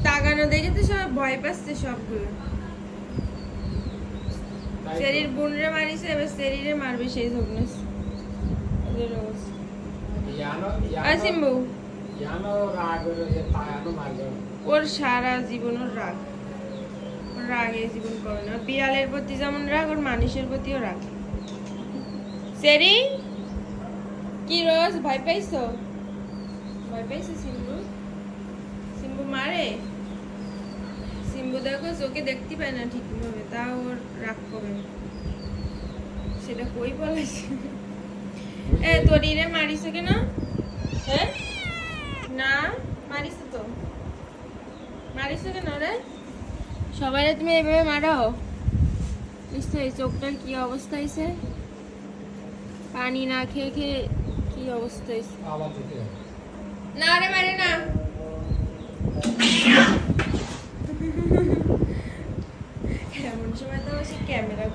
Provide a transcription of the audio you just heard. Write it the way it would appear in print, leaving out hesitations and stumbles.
তাকানো দেখে তো সব ভয় পাচ্ছে সবগুলো। সেরির বোনরে মারিছে, এবার সেরিরে মারবে সেই জগনেস। ওদের অবস্থা। সিম্বু ওর সারা জীবন ওর রাগ, ওর রাগ এই জীবন করে না। বিড়ালের প্রতি যেমন রাগ, ওর মানুষের প্রতিও রাগ। সেরি কি রোজ ভয় পাইছো? ভয় পাইছো সিম্বু? সিম্বু মারে? সিম্বু দেখো চোখে দেখতে পায় না ঠিক ভাবে, তাও ওর রাগ করে। সেটা কই বলেছে? এ তোরিরে মারিছো কেন? হ্যাঁ না মারিছো তো, মারিছো কেন রে? সবাই তুমি এইভাবে মারো? নিশ্চয়ই চোখটার কি অবস্থা হয়েছে, পানি না খেয়ে খেয়ে কি অবস্থা হয়েছে। না রে মারে না। এমন সময় তো সে ক্যামেরা